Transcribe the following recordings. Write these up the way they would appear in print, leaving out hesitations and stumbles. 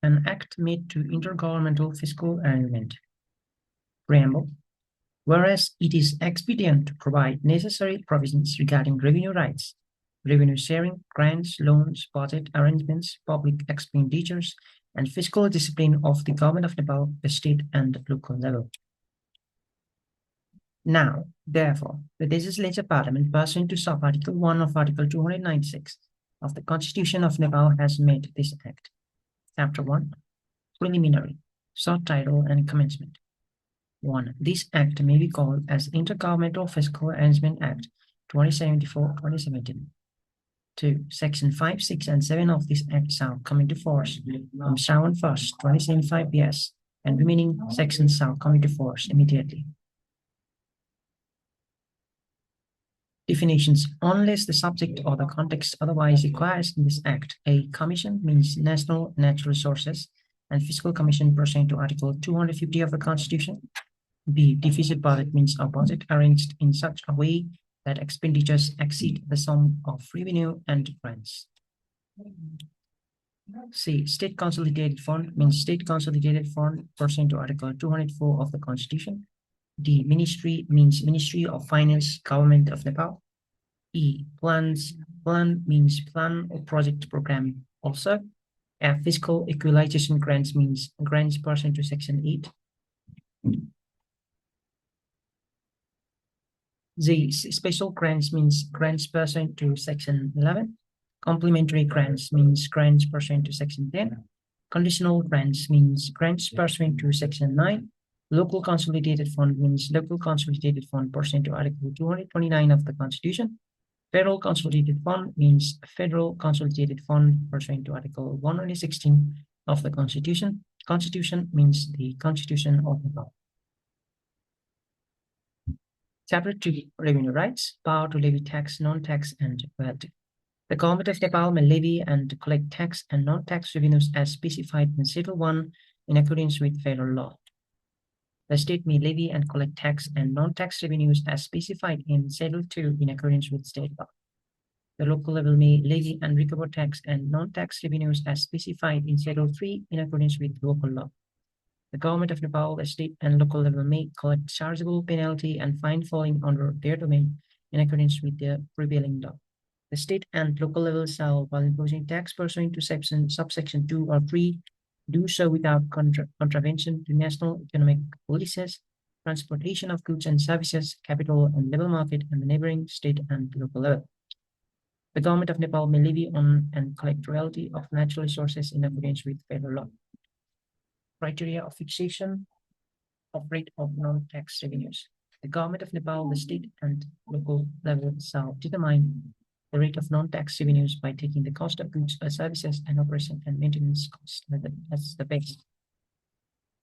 An act made to intergovernmental fiscal arrangement. Preamble. Whereas it is expedient to provide necessary provisions regarding revenue rights, revenue sharing, grants, loans, budget arrangements, public expenditures, and fiscal discipline of the government of Nepal, the state and local level. Now, therefore, the Legislative Parliament, pursuant to sub-article 1 of Article 296 of the Constitution of Nepal, has made this act. Chapter 1. Preliminary, short title and commencement. 1. This act may be called as Intergovernmental Fiscal Arrangement Act 2074-2017. 2. Section 5, 6, and 7 of this act shall come into force from Shravan 1st, 2075 BS, and remaining sections shall come into force immediately. Definitions. Unless the subject or the context otherwise requires in this act, a commission means National Natural Resources and Fiscal Commission pursuant to Article 250 of the Constitution. B. Deficit budget means a budget arranged in such a way that expenditures exceed the sum of revenue and grants. C. State Consolidated Fund means State Consolidated Fund pursuant to Article 204 of the Constitution. D. Ministry means Ministry of Finance, Government of Nepal. E. Plan means Plan or Project Program also. F. Fiscal Equalization Grants means grants pursuant to Section 8. Z. Special grants means grants pursuant to Section 11. Complementary grants means grants pursuant to Section 10. Conditional grants means grants pursuant to Section 9. Local Consolidated Fund means Local Consolidated Fund pursuant to Article 229 of the Constitution. Federal Consolidated Fund means Federal Consolidated Fund pursuant to Article 116 of the Constitution. Constitution means the Constitution of Nepal. Chapter 2. Revenue Rights. Power to levy tax, non-tax, and royalty. The Government of Nepal may levy and collect tax and non-tax revenues as specified in Schedule 1 in accordance with federal law. The state may levy and collect tax and non-tax revenues as specified in Schedule 2 in accordance with state law. The local level may levy and recover tax and non-tax revenues as specified in Schedule 3 in accordance with local law. The Government of Nepal, the state and local level may collect chargeable penalty and fine falling under their domain in accordance with the prevailing law. The state and local levels shall, while imposing tax pursuant to subsection 2 or 3, do so without contravention to national economic policies, transportation of goods and services, capital and labor market, and the neighboring state and local level. The Government of Nepal may levy on and collect royalty of natural resources in accordance with federal law. Criteria of fixation of rate of non-tax revenues. The Government of Nepal, the state and local level shall determine the rate of non-tax revenues by taking the cost of goods or services and operation and maintenance costs as the base.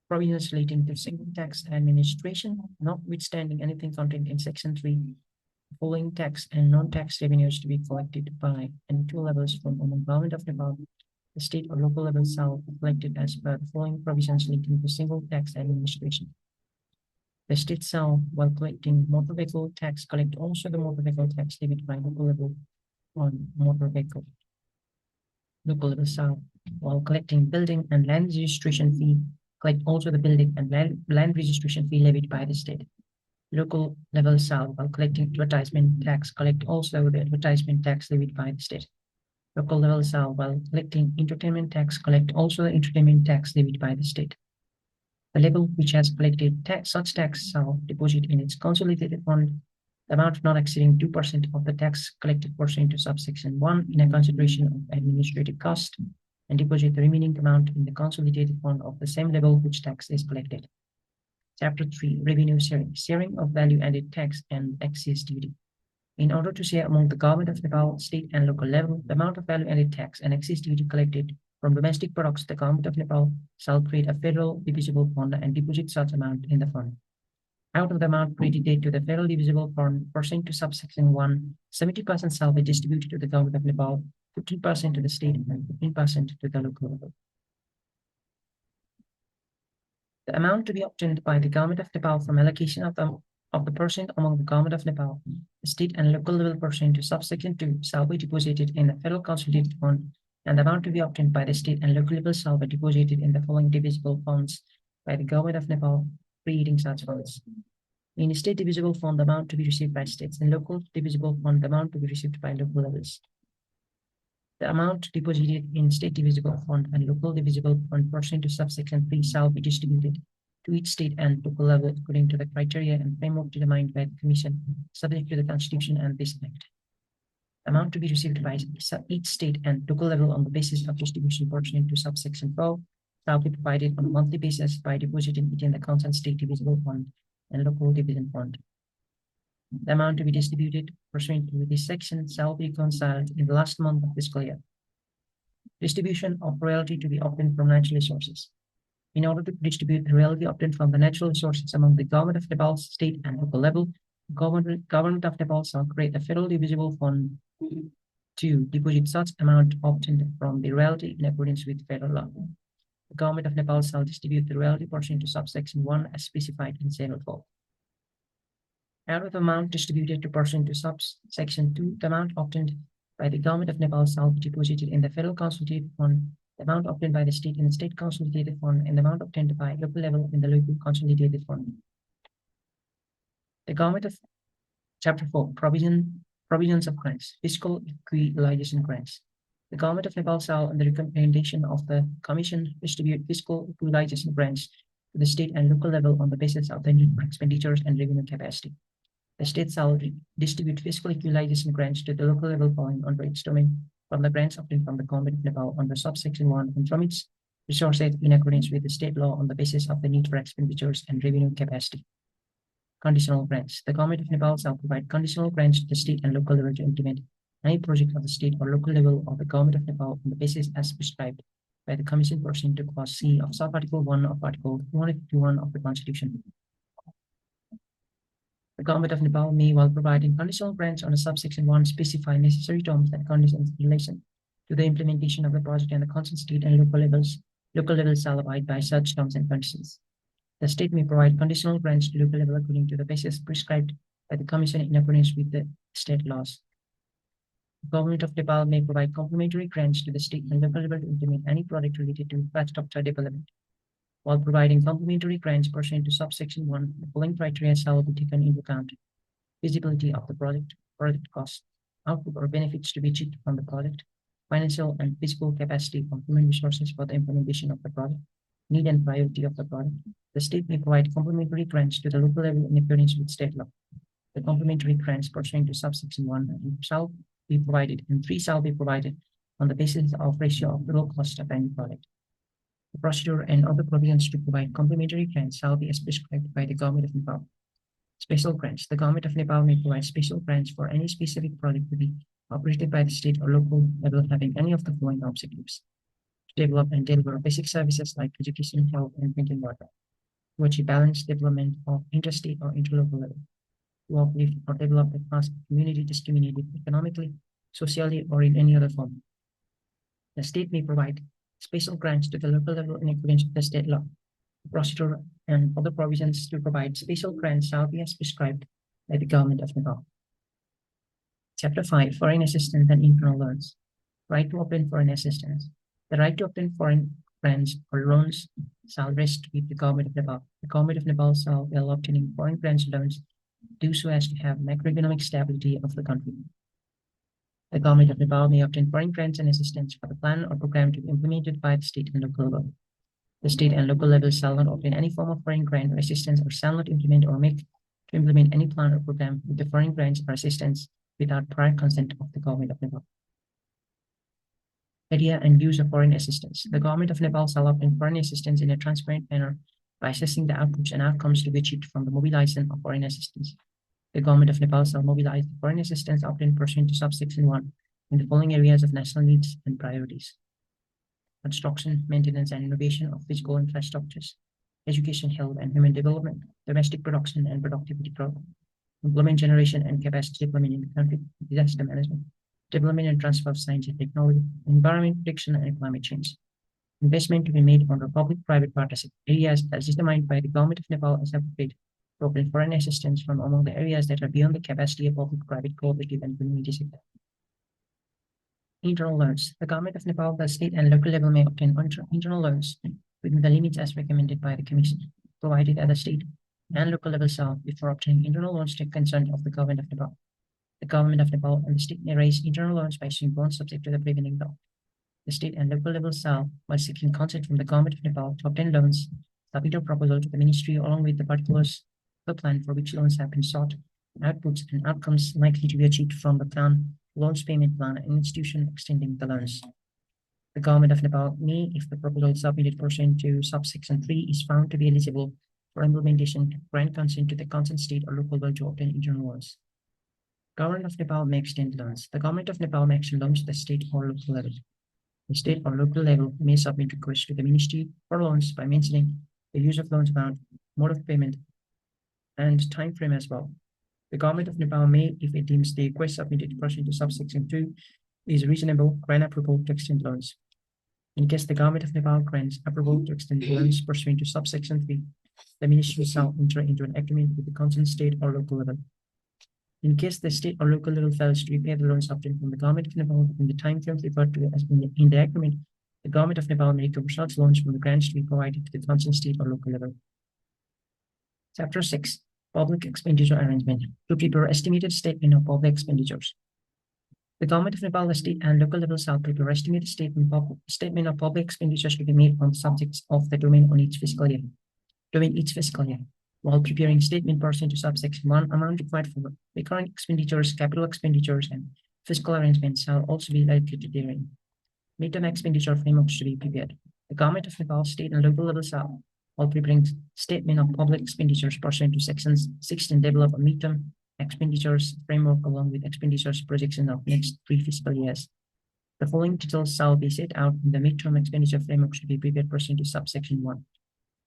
Provisions relating to single tax administration, notwithstanding anything contained in Section 3, following tax and non-tax revenues to be collected by any two levels from among Government of Nepal, the state or local level shall be collected as per the following provisions relating to single tax administration. The state shall, while collecting motor vehicle tax, collect also the motor vehicle tax levied by local level on motor vehicle. Local level shall, while collecting building and land registration fee, collect also the building and land registration fee levied by the state. Local level shall, while collecting advertisement tax, collect also the advertisement tax levied by the state. Local level shall, while collecting entertainment tax, collect also the entertainment tax levied by the state. The level which has collected such tax shall deposit in its consolidated fund the amount not exceeding 2% of the tax collected pursuant to subsection 1 in a consideration of administrative cost, and deposit the remaining amount in the consolidated fund of the same level which tax is collected. Chapter 3. Revenue Sharing. Sharing of value-added tax and excise duty. In order to share among the Government of Nepal, state and local level, the amount of value-added tax and excise duty collected from domestic products, the Government of Nepal shall create a federal divisible fund and deposit such amount in the fund. Out of the amount credited to the federal divisible fund pursuant to subsection 1, 70% shall be distributed to the Government of Nepal, 15% to the state, and 15% to the local level. The amount to be obtained by the Government of Nepal from allocation of the percent among the Government of Nepal, the state and local level pursuant to subsection 2 shall be deposited in the federal consolidated fund and the amount to be obtained by the state and local levels shall be deposited in the following divisible funds by the government of Nepal, creating such funds. In state divisible fund, the amount to be received by states, and local divisible fund, the amount to be received by local levels. The amount deposited in state divisible fund and local divisible fund pursuant to subsection 3 shall be distributed to each state and local level according to the criteria and framework determined by the Commission, subject to the Constitution and this Act. Amount to be received by each state and local level on the basis of distribution pursuant to subsection 12 shall be provided on a monthly basis by depositing it in the concerned state divisible fund and local division fund. The amount to be distributed pursuant to this section shall be reconciled in the last month of fiscal year. Distribution of royalty to be obtained from natural resources. In order to distribute the royalty obtained from the natural resources among the government of Nepal, state and local level, government of Nepal shall create a federal divisible fund to deposit such amount obtained from the royalty in accordance with federal law. The government of Nepal shall distribute the royalty pursuant to subsection 1 as specified in Schedule 4. Out of the amount distributed to pursuant to subsection 2, the amount obtained by the government of Nepal shall be deposited in the federal consolidated fund, the amount obtained by the state in the state consolidated fund, and the amount obtained by local level in the local consolidated fund. The government of Chapter 4, Provisions of Grants, Fiscal Equalization Grants. The government of Nepal shall, on the recommendation of the Commission, distribute fiscal equalization grants to the state and local level on the basis of the need for expenditures and revenue capacity. The state shall distribute fiscal equalization grants to the local level following under its domain from the grants obtained from the government of Nepal under subsection 1 and from its resources in accordance with the state law on the basis of the need for expenditures and revenue capacity. Conditional grants. The government of Nepal shall provide conditional grants to the state and local level to implement any project of the state or local level of the government of Nepal on the basis as prescribed by the Commission pursuant to Clause C of Sub-Article 1 of Article 251 of the Constitution. The government of Nepal may, while providing conditional grants under subsection 1, specify necessary terms and conditions in relation to the implementation of the project, and the concerned state and local levels shall abide by such terms and conditions. The state may provide conditional grants to local level according to the basis prescribed by the Commission in accordance with the state laws. The government of Nepal may provide complementary grants to the state and local level to implement any project related to infrastructure development. While providing complementary grants pursuant to subsection 1, the following criteria shall be taken into account: feasibility of the project cost, output or benefits to be achieved from the project, financial and physical capacity of human resources for the implementation of the project, need and priority of the project. The state may provide complementary grants to the local level in accordance with state law. The complementary grants pursuant to subsection 1 shall be provided, and 3 shall be provided on the basis of ratio of total cost of any project. The procedure and other provisions to provide complementary grants shall be as prescribed by the government of Nepal. Special grants. The government of Nepal may provide special grants for any specific project to be operated by the state or local level having any of the following objectives: to develop and deliver basic services like education, health, and drinking water; to achieve balanced development of interstate or interlocal level; to uplift or develop a class of community discriminated economically, socially, or in any other form. The state may provide special grants to the local level in accordance with the state law. The procedure and other provisions to provide special grants shall be as prescribed by the government of Nepal. Chapter 5, Foreign Assistance and Internal Loans. Right to obtain foreign assistance. The right to obtain foreign grants or loans shall rest with the government of Nepal. The government of Nepal shall, while obtaining foreign grants and loans, do so as to have macroeconomic stability of the country. The government of Nepal may obtain foreign grants and assistance for the plan or program to be implemented by the state and local level. The state and local levels shall not obtain any form of foreign grant or assistance, or shall not implement or make to implement any plan or program with the foreign grants or assistance without prior consent of the government of Nepal. Idea and use of foreign assistance. The government of Nepal shall obtain foreign assistance in a transparent manner by assessing the outputs and outcomes to be achieved from the mobilization of foreign assistance. The government of Nepal shall mobilize the foreign assistance obtained pursuant to subsection 1 in the following areas of national needs and priorities: construction, maintenance, and innovation of physical infrastructures; education, health, and human development; domestic production and productivity growth; employment generation and capacity development in the country; disaster management; development and transfer of science and technology; environment protection and climate change. Investment to be made under public-private partnership areas as determined by the government of Nepal as appropriate to obtain foreign assistance from among the areas that are beyond the capacity of public-private cooperative and community sector. Internal loans. The government of Nepal, the state and local level may obtain internal loans within the limits as recommended by the Commission, provided at the state and local level shall, before obtaining internal loans, take consent of the government of Nepal. The government of Nepal and the state may raise internal loans by issuing bonds subject to the prevailing law. The state and local level shall, while seeking consent from the government of Nepal to obtain loans, submit a proposal to the ministry along with the particulars of the plan for which loans have been sought, outputs and outcomes likely to be achieved from the plan, loans payment plan, and institution extending the loans. The government of Nepal may, if the proposal submitted pursuant to subsection 3 is found to be eligible for implementation, grant consent to the concerned state or local level to obtain internal loans. Government of Nepal may extend loans. The government of Nepal may extend loans to the state or local level. The state or local level may submit requests to the ministry for loans by mentioning the use of loans amount, mode of payment, and time frame as well. The government of Nepal may, if it deems the request submitted pursuant to subsection 2 is reasonable, grant approval to extend loans. In case the government of Nepal grants approval to extend loans pursuant to subsection 3, the ministry shall enter into an agreement with the concerned state or local level. In case the state or local level fails to repay the loans obtained from the government of Nepal in the time frame referred to as in the agreement, the government of Nepal may recover such loans from the grants to be provided to the concerned state or local level. Chapter 6. Public Expenditure Arrangement. To prepare estimated statement of public expenditures. The government of Nepal, the state and local level shall prepare estimated statement of public expenditures to be made on subjects of the domain on each fiscal year. While preparing statement pursuant to subsection 1, amount required for recurring expenditures, capital expenditures, and fiscal arrangements shall also be allocated therein. Midterm expenditure frameworks to be prepared. The government of Nepal, state and local level shall, while preparing statement of public expenditures pursuant to sections 16, develop a midterm expenditures framework along with expenditures projection of next 3 fiscal years. The following details shall be set out in the midterm expenditure frameworks to be prepared pursuant to subsection 1.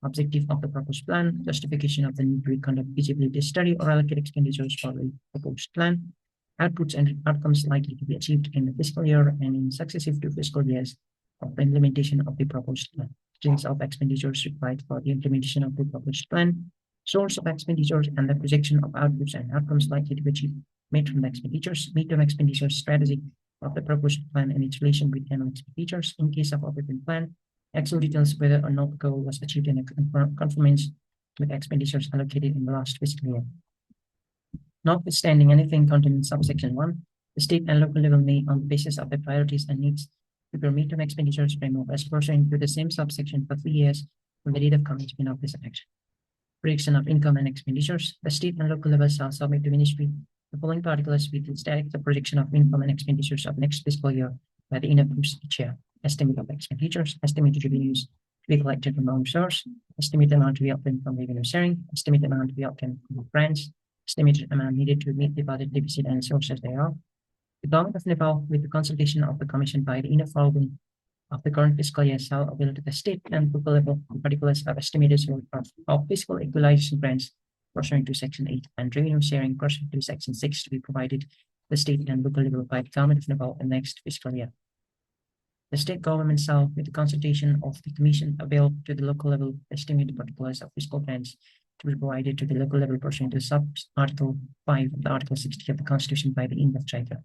Objective of the proposed plan, justification of the need to reconduct feasibility study or allocate expenditures for the proposed plan, outputs and outcomes likely to be achieved in the fiscal year and in successive 2 fiscal years of the implementation of the proposed plan, streams of expenditures required for the implementation of the proposed plan, source of expenditures, and the projection of outputs and outcomes likely to be achieved made from the expenditures, midterm expenditure strategy of the proposed plan and its relation with annual expenditures in case of operating plan, actual details whether or not the goal was achieved in conformance with expenditures allocated in the last fiscal year. Notwithstanding anything contained in subsection 1, the state and local level may, on the basis of their priorities and needs, prepare midterm expenditures framework as pursuant to the same subsection for 3 years from the date of commencement of this act. Prediction of income and expenditures. The state and local levels shall submit to ministry the following particulars with its direct projection of income and expenditures of next fiscal year by the end of each year. Estimate of expenditures, estimated revenues to be collected from own source, estimated amount to be obtained from revenue sharing, estimated amount to be obtained from grants, estimated amount needed to meet the budget deficit and sources thereof. The government of Nepal, with the consultation of the Commission by the end of following of the current fiscal year, shall avail to the state and local level particulars of estimated source of fiscal equalization grants pursuant to Section 8 and revenue sharing pursuant to Section 6 to be provided to the state and local level by the government of Nepal in the next fiscal year. The state government shall, with the consultation of the Commission, avail to the local level estimated particulars of fiscal grants to be provided to the local level pursuant to sub-Article 5 of the Article 60 of the Constitution by the end of Chitra.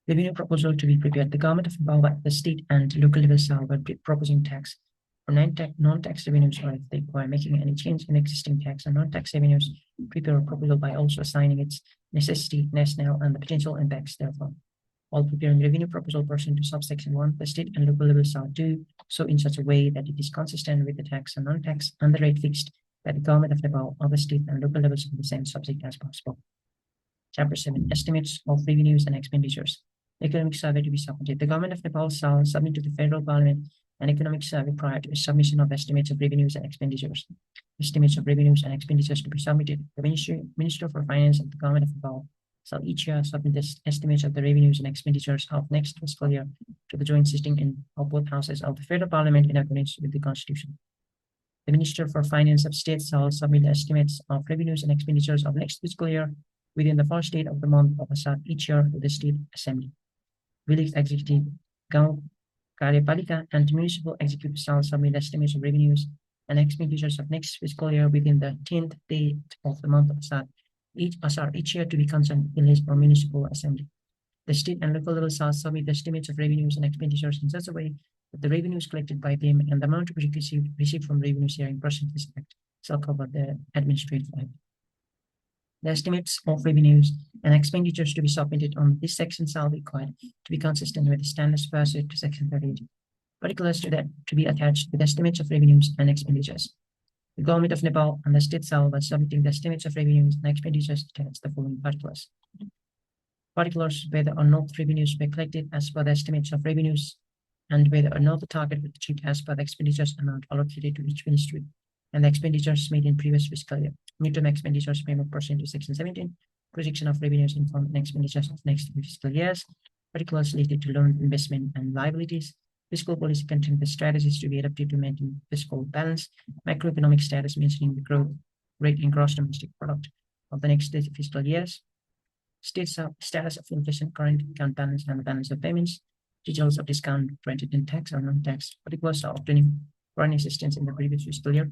Revenue proposal to be prepared. The government of Nepal, by the state and local level shall, by proposing tax for non-tax revenues, or if they require making any change in existing tax and non-tax revenues, prepare a proposal by also assigning its necessity, national, and the potential impacts therefrom. While preparing revenue proposal pursuant to subsection 1, the state and local level shall do so in such a way that it is consistent with the tax and non-tax and the rate fixed by the government of Nepal or the state and local levels of the same subject as possible. Chapter 7. Estimates of revenues and expenditures. Economic survey to be submitted. The government of Nepal shall submit to the federal parliament an economic survey prior to the submission of estimates of revenues and expenditures. Estimates of revenues and expenditures to be submitted. The Minister for Finance of the government of Nepal shall each year submit the estimates of the revenues and expenditures of next fiscal year to the joint sitting of both houses of the federal parliament in accordance with the Constitution. The Minister for Finance of State shall submit the estimates of revenues and expenditures of next fiscal year within the first date of the month of Asad each year to the State Assembly. Village Executive, Gaon Karyapalika, and Municipal Executive shall submit estimates of revenues and expenditures of next fiscal year within the 10th date of the month of Asad each year to be concerned village or municipal assembly. The state and local levels shall submit the estimates of revenues and expenditures in such a way that the revenues collected by them and the amount to be received from revenue sharing pursuant to this act shall cover the administrative liability. The estimates of revenues and expenditures to be submitted on this section shall be required to be consistent with the standards pursuant to Section 38. Particulars to be attached with estimates of revenues and expenditures. The Government of Nepal and the state shall, by submitting the estimates of revenues and expenditures, attach the following particulars. Particulars whether or not revenues were collected as per the estimates of revenues, and whether or not the target was achieved as per the expenditures amount allocated to each ministry, and the expenditures made in previous fiscal year. Midterm expenditures payment pursuant to Section 17, projection of revenues, income, and expenditures of next fiscal years, particulars related to loan, investment, and liabilities, fiscal policy containing the strategies to be adopted to maintain fiscal balance, macroeconomic status mentioning the growth rate in gross domestic product of the next fiscal years, status of inflation, current account balance, and the balance of payments, details of discount granted in tax or non-tax, particulars of obtaining foreign assistance in the previous fiscal year.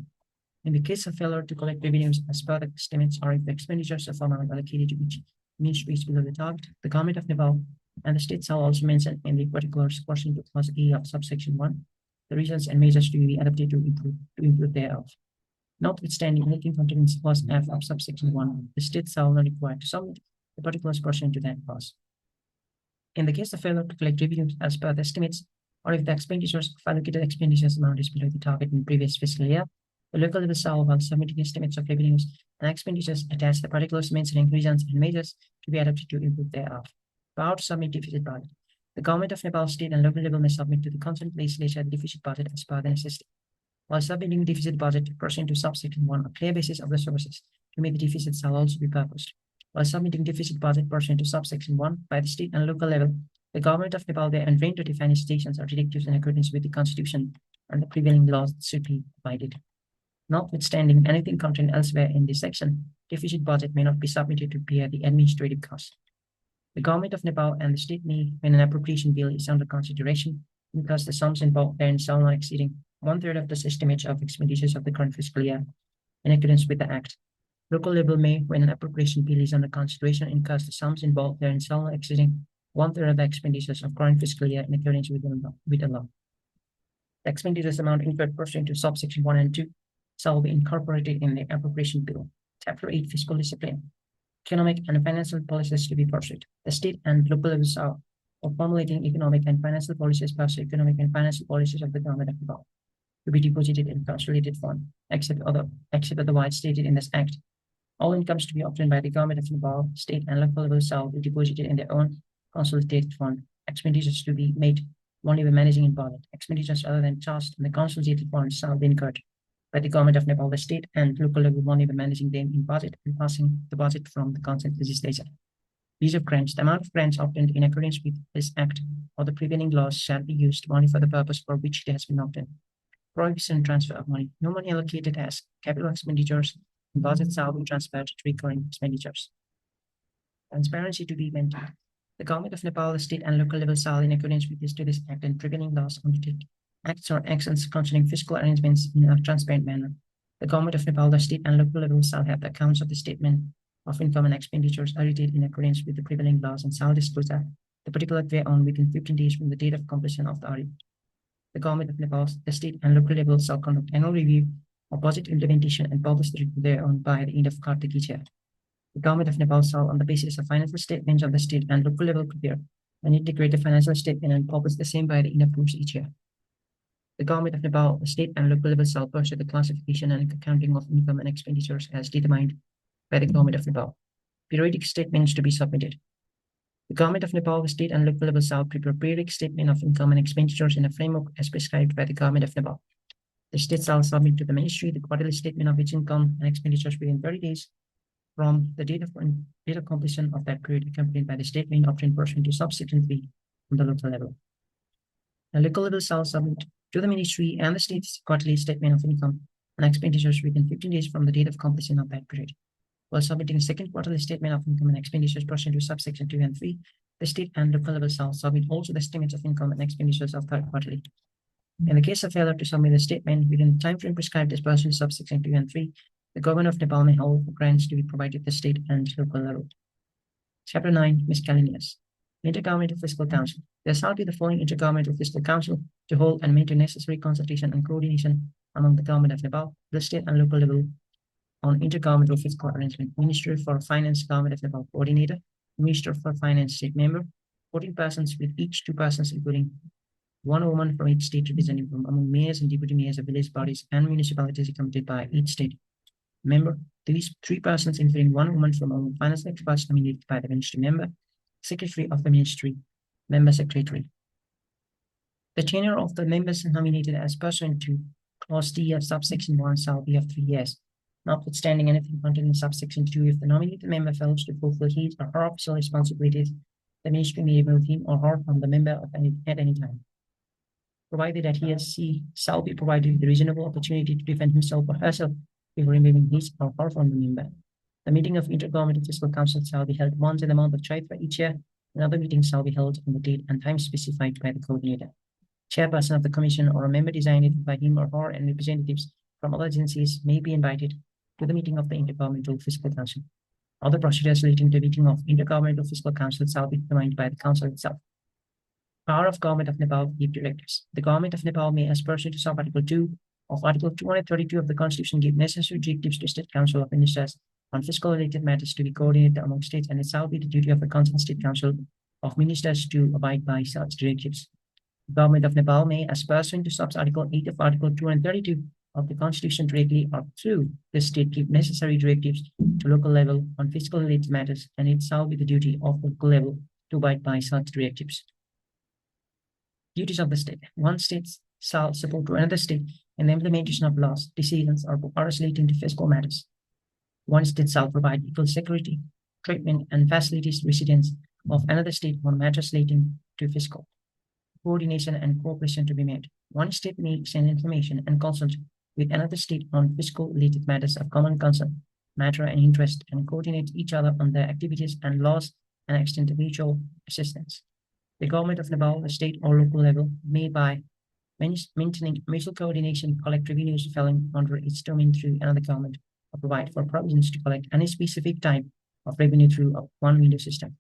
In the case of failure to collect revenues as per the estimates or if the expenditures of amount allocated to each ministry is below the target, the Government of Nepal and the state shall also mention in the particulars pursuant to clause A of subsection 1 the reasons and measures to be adopted to improve thereof. Notwithstanding anything contained in clause F of subsection 1, the state shall not require to submit the particulars pursuant to that clause. In the case of failure to collect revenues as per the estimates, or if the expenditures of allocated expenditures amount is below the target in the previous fiscal year, the local level shall, while submitting estimates of revenues and expenditures, attach the particulars mentioning reasons and measures to be adopted to improve thereof. Power to submit deficit budget. The Government of Nepal state and local level may submit to the concerned legislature the deficit budget as per the necessity. While submitting deficit budget pursuant to subsection 1, a clear basis of the sources to meet the deficit shall also be proposed. While submitting deficit budget pursuant to subsection 1 by the state and local level, the Government of Nepal may endeavor to define stations or directives in accordance with the Constitution and the prevailing laws should be provided. Notwithstanding anything contained elsewhere in this section, deficit budget may not be submitted to bear the administrative cost. The Government of Nepal and the state may, when an appropriation bill is under consideration, because the sums involved therein shall not exceeding 1/3 of the estimates of expenditures of the current fiscal year, in accordance with the Act. Local level may, when an appropriation bill is under consideration, incurs the sums involved therein shall not exceeding 1/3 of the expenditures of current fiscal year in accordance with the law. The expenditures amount incurred pursuant to subsection 1 and 2 shall be incorporated in the appropriation bill. Chapter 8, Fiscal Discipline. Economic and financial policies to be pursued. The state and local levels are formulating economic and financial policies pursue economic and financial policies of the Government of Nepal to be deposited in consolidated fund, except otherwise stated in this Act. All incomes to be obtained by the Government of Nepal, state and local levels shall be deposited in their own consolidated fund. Expenditures to be made only by managing in budget. Expenditures other than charged in the consolidated fund shall be incurred by the Government of Nepal, the state and local level only by managing them in budget and passing the budget from the concerned legislature. Use of grants. The amount of grants obtained in accordance with this Act or the prevailing laws shall be used only for the purpose for which it has been obtained. Prohibition and transfer of money. No money allocated as capital expenditures and budgets shall be transferred to recurring expenditures. Transparency to be maintained. The Government of Nepal, the state and local level shall, in accordance with this Act and prevailing laws, undertake acts or actions concerning fiscal arrangements in a transparent manner. The Government of Nepal, the state and local level shall have the accounts of the statement of income and expenditures audited in accordance with the prevailing laws and shall disclose the particular thereon within 15 days from the date of completion of the audit. The Government of Nepal, the state and local level shall conduct annual review of budget implementation and publish the report thereon by the end of Kartik each year. The Government of Nepal shall, on the basis of financial statements of the state and local level, prepare and integrate the financial statement and publish the same by the end of March each year. The Government of Nepal, the state and local level shall pursue the classification and accounting of income and expenditures as determined by the Government of Nepal. Periodic statements to be submitted. The Government of Nepal, the state and local level shall prepare periodic statement of income and expenditures in a framework as prescribed by the Government of Nepal. The state shall submit to the Ministry the quarterly statement of its income and expenditures within 30 days from the date of completion of that period, accompanied by the statement obtained pursuant to subsection 3 from the local level. The local level shall submit to the Ministry and the state's quarterly statement of income and expenditures within 15 days from the date of completion of that period. While submitting a second quarterly statement of income and expenditures pursuant to subsection 2 and 3, the state and local level shall submit also the estimates of income and expenditures of third quarterly. In the case of failure to submit the statement within the time frame prescribed as pursuant to subsection 2 and 3, the Government of Nepal may hold grants to be provided to the state and local level. Chapter 9, Miscellaneous. Intergovernmental Fiscal Council. There shall be the following Intergovernmental Fiscal Council to hold and maintain necessary consultation and coordination among the government of Nepal, the state and local level on intergovernmental fiscal arrangement. Minister for Finance, Government of Nepal Coordinator, Minister for Finance State Member, 14 persons with each 2 persons, including 1 woman from each state representing from among mayors and deputy mayors of village bodies and municipalities accommodated by each state member. These 3 persons, including 1 woman from among finance experts nominated by the ministry member, secretary of the ministry, member secretary. The tenure of the members nominated as pursuant to Clause D of subsection 1 shall be of 3 years. Notwithstanding anything contained in subsection 2, if the nominated member fails to fulfill his or her official responsibilities, the ministry may remove him or her from the member at any time, provided that he or she shall be provided with the reasonable opportunity to defend himself or herself before removing his or her from the member. The meeting of Intergovernmental Fiscal Council shall be held once in the month of Chaitra each year. Another meeting shall be held on the date and time specified by the coordinator. Chairperson of the commission or a member designated by him or her and representatives from other agencies may be invited to the meeting of the Intergovernmental Fiscal Council. Other procedures relating to the meeting of Intergovernmental Fiscal Council shall be determined by the Council itself. Power of Government of Nepal to give directives. The Government of Nepal may, as pursuant to sub-article 2 of Article 232 of the Constitution, give necessary directives to State Council of Ministers on fiscal-related matters to be coordinated among states, and it shall be the duty of the concerned State Council of Ministers to abide by such directives. The Government of Nepal may, as pursuant to sub-article 8 of Article 232 of the Constitution, directly or through the state, give necessary directives to local level on fiscal-related matters, and it shall be the duty of the local level to abide by such directives. Duties of the state. One state shall support to another state in the implementation of laws, decisions, or powers relating to fiscal matters. One state shall provide equal security, treatment, and facilities to residents of another state on matters relating to fiscal. Coordination and cooperation to be made. One state may send information and consult with another state on fiscal-related matters of common concern, matter, and interest, and coordinate each other on their activities and laws and extend to mutual assistance. The Government of Nepal, the state or local level, may, by maintaining mutual coordination, collect revenues falling under its domain through another government, or provide for provisions to collect any specific type of revenue through a one-window system.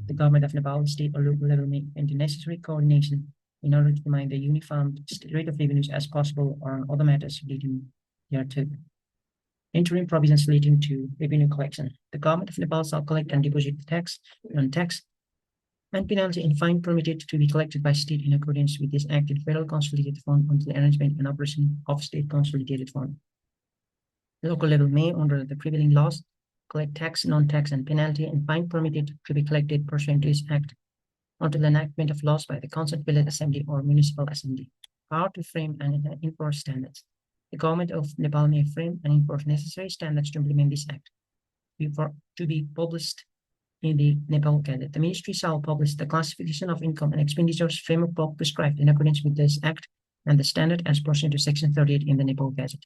The Government of Nepal, the state or local level, may maintain necessary coordination in order to determine the uniform rate of revenues as possible or on other matters relating thereto. Interim provisions relating to revenue collection. The Government of Nepal shall collect and deposit the tax, non-tax, and penalty and fine permitted to be collected by state in accordance with this Act in Federal Consolidated Fund until the arrangement and operation of State Consolidated Fund. The local level may, under the prevailing laws, collect tax, non-tax, and penalty and fine permitted to be collected pursuant to this Act until the enactment of laws by the concerned village assembly or municipal assembly. Power to frame and enforce standards. The Government of Nepal may frame and enforce necessary standards to implement this Act to be published in the Nepal Gazette. The ministry shall publish the classification of income and expenditures framework prescribed in accordance with this Act and the standard as pursuant to Section 38 in the Nepal Gazette.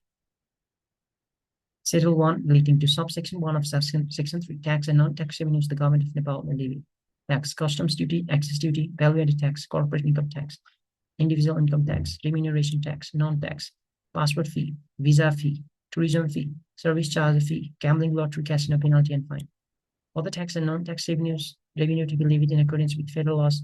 Schedule 1 relating to subsection 1 of Section 3, tax and non-tax revenues the Government of Nepal may levy. Tax, customs duty, excess duty, value-added tax, corporate income tax, individual income tax, remuneration tax, non-tax, passport fee, visa fee, tourism fee, service charge fee, gambling, lottery, casino penalty, and fine. Other tax and non-tax revenue to be levied in accordance with federal laws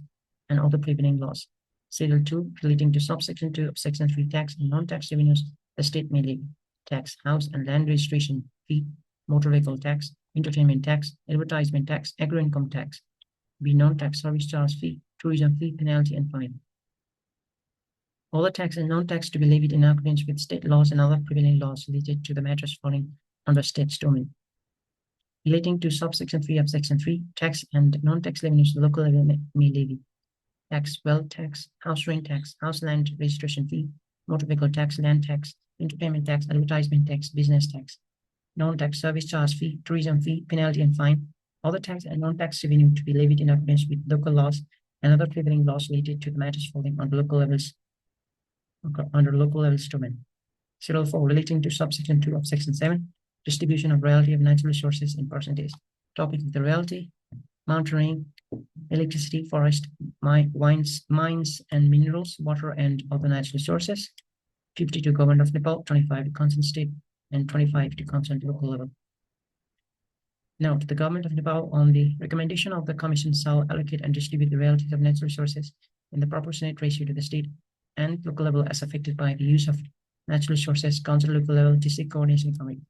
and other prevailing laws. Schedule 2 relating to subsection 2 of Section 3, tax and non-tax revenues the state may levy. Tax, house and land registration fee, motor vehicle tax, entertainment tax, advertisement tax, agro-income tax, be non-tax service charge fee, tourism fee, penalty, and fine. Other tax and non-tax to be levied in accordance with state laws and other prevailing laws related to the matters falling under state's domain. Relating to subsection 3 of Section 3, tax and non-tax revenues the local level may levy. Tax, wealth tax, house rent tax, house land registration fee, motor vehicle tax, land tax, entertainment tax, advertisement tax, business tax, non-tax service charge fee, tourism fee, penalty, and fine. Other tax and non-tax revenue to be levied in accordance with local laws and other prevailing laws related to the matters falling under local levels domain. Schedule 4 relating to subsection 2 of Section 7, distribution of royalty of natural resources in percentage. Topic of the royalty: mountaineering, electricity, forest, mines and minerals, water and other natural resources. 50 to Government of Nepal, 25 to concerned state, and 25 to concerned local level. Note, the government of Nepal, on the recommendation of the Commission, shall allocate and distribute the royalties of natural resources in the proportionate ratio to the state and local level as affected by the use of natural resources, council local level, district coordination committee.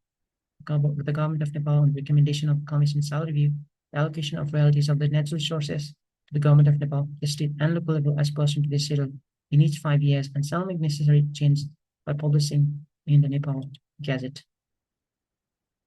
The government of Nepal, on the recommendation of the Commission, shall review the allocation of royalties of the natural resources to the government of Nepal, the state and local level as pursuant to the schedule in each 5 years, and shall make necessary changes by publishing in the Nepal Gazette.